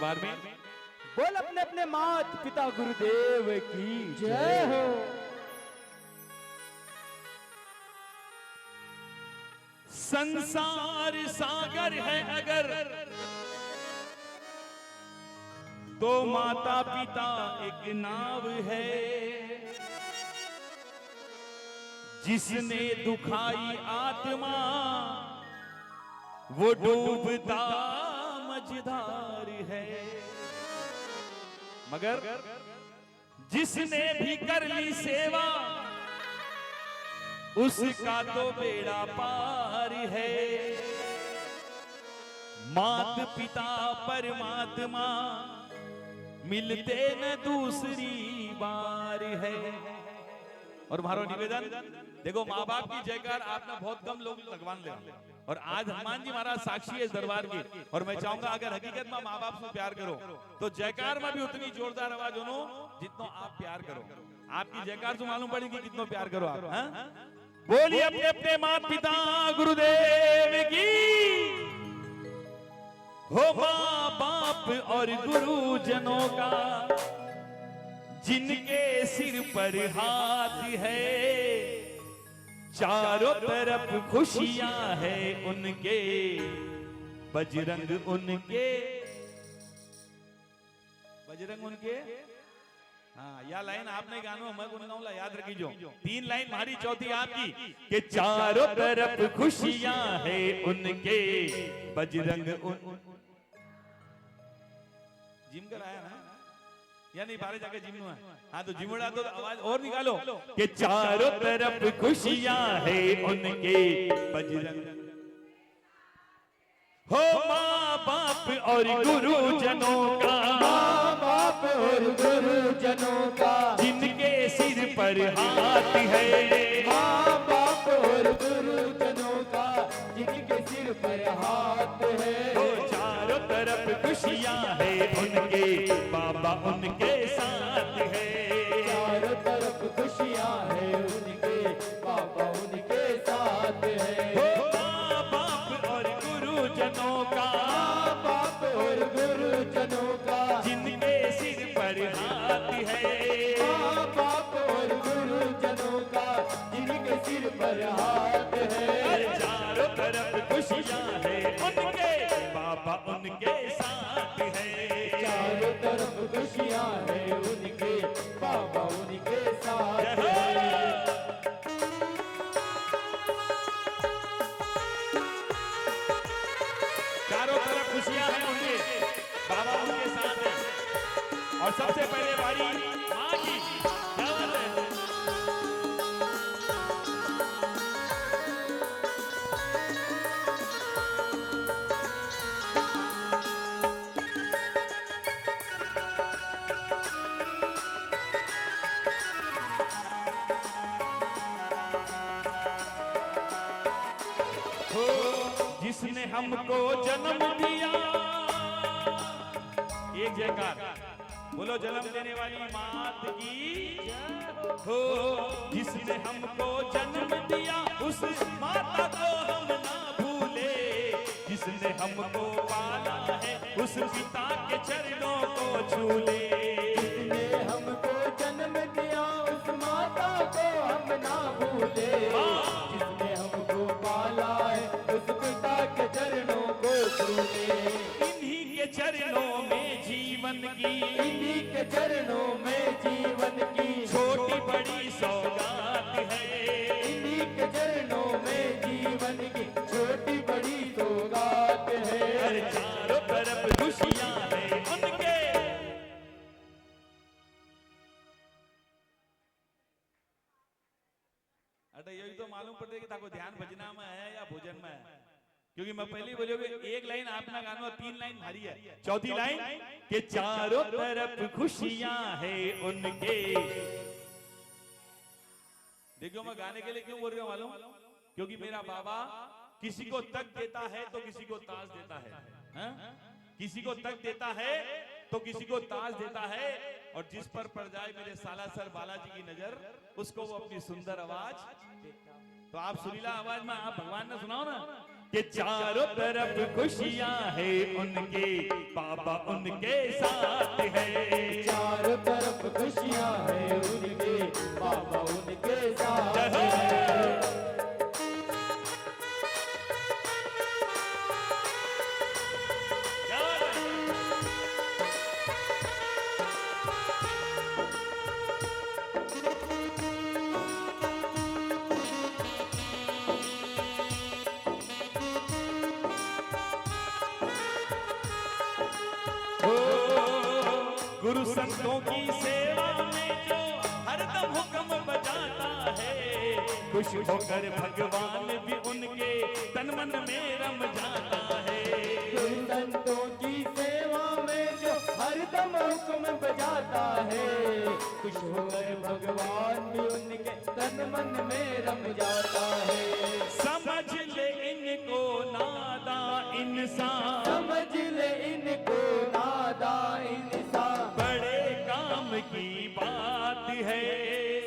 बार में बोल अपने अपने मात पिता गुरुदेव की जय हो। संसार सागर है अगर तो माता पिता एक नाव है, जिसने दुखाई आत्मा वो डूबता मझधार है। मगर जिसने भी कर ली सेवा उसका तो बेड़ा पार है। मात पिता परमात्मा मिलते न दूसरी बार है। और हमारा निवेदन देखो, माँ बाप की जयकार आपने बहुत कम लोग लगवान ले, और आज हनुमान जी महाराज साक्षी है इस दरबार की। और मैं चाहूंगा अगर हकीकत में माँ बाप से प्यार करो तो जयकार में भी उतनी जोरदार आवाज हो जितना आप प्यार करो। आपकी जयकार से मालूम पड़ेगी कितना प्यार करो आप। बोलिए अपने अपने माता पिता गुरुदेव की हो। माँ बाप और गुरुजनों का जिनके सिर पर हाथ है, चारों तरफ खुशियां है उनके, बजरंग उनके, बजरंग उनके। हाँ, या लाइन आपने गानो मैं गुनगुनाऊंगा, याद रखियो। 3 लाइन हमारी, चौथी आपकी कि चारों तरफ खुशियां है उनके, बजरंग उन। जिम कर आया ना या नहीं? बाहर जाके जिम है। हाँ तो जिमुड़ा तो आवाज और निकालो कि चारों तरफ खुशियां है उनके, बजरंग हो। माँ बाप और गुरुजनों का, माँ बाप और गुरुजनों का जिनके सिर पर हाथ है, माँ बाप और गुरुजनों का जिनके सिर पर हाथ है। हो चारों तरफ खुशियां है उनके, बाबा उनके साथ है। चारों तरफ खुशियां है उनके, बाबा उनके साथ है। हो माँ बाप और गुरुजनों का, माँ बाप और गुरुजनों का जिनके सिर पर हाथ है, माँ बाप और गुरुजनों का जिनके सिर पर हाथ है। चारों तरफ खुशियां है उनके, बाबा उनके साथ है। चारों तरफ खुशियां है उनके, बाबा उनके साथ है। चारों तरफ खुशियां हैं उनके, बाबा उनके साथ है। और सबसे पहले बारी माँ की। क्या बात है? हो जिसने हमको जन्म दिया, एक जयकार बोलो जन्म देने वाली मात की हो। जिसने हमको जन्म दिया उस माता को हम ना भूले, जिसने हमको पाला है उस पिता के चरणों को छू ले। जिसने हमको जन्म दिया उस माता को हम ना भूले, जिसने हमको पाला है उस पिता के चरणों को छू ले। इन्हीं के चरणों में जीवन की, इन्हीं के चरणों में जीवन की छोटी बड़ी सौगात है। इन्हीं के चरणों में जीवन की छोटी बड़ी सौगात है। चारों तरफ खुशियां है उनके। अरे यही तो मालूम पड़े कि ताको ध्यान भजना में है या भोजन में है, क्योंकि मैं पहले बोलोगे एक लाइन आपना गाना, 3 लाइन भारी है। चौथी लाइन कि चारों तरफ खुशियां है उनके। देखो मैं गाने के लिए क्यों बोल रहा हूं मालूम? क्योंकि मेरा बाबा किसी को तक देता है तो किसी को ताज देता है, हा? किसी को तक देता है तो किसी को ताज देता है, और जिस पर पड़ जाए मेरे सालासर बालाजी की नजर उसको वो अपनी सुंदर आवाज। तो आप सुरीला आवाज में आप भगवान ने सुनाओ ना कि चारों तरफ खुशियां है उनके, बाबा उनके साथ है। चारों तरफ खुशियां है उनके, बाबा उनके साथ जय हो। है। क्या बात है? ओ, गुरु संतों की सेवा में जो हरदम हुक्म बजाता है, खुश होकर भगवान भी उनके तन मन में रम जाता है। गुरु संतों की सेवा में जो हरदम हुक्म बजाता है, खुश होकर भगवान भी उनके तन मन में रम जाता है। समझ ले इनको नादा इंसान, समझ ले इनको नादा इंसान, बड़े काम की बात है।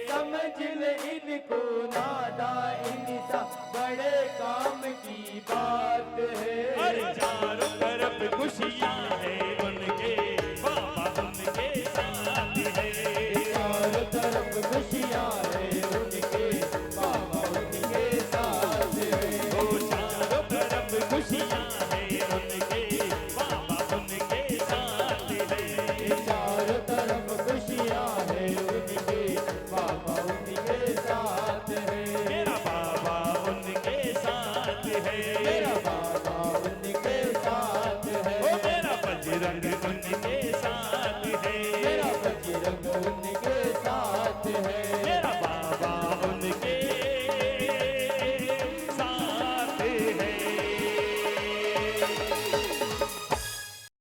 समझ ले इनको नादा इंसान, बड़े काम की बात और है। चारों तरफ खुशियां है उनके, बाबा उनके साथ है। चारों तरफ खुशियां है उनके, बाबा उनके साथ है। ओ चारों तरफ खुशियां है उनके, बाबा उनके साथ है। चारों तरफ खुशियां है उनके, बाबा उनके साथ है। मेरा बाबा उनके साथ है। मेरा बाबा उनके साथ है। ओ मेरा बजरंग उनके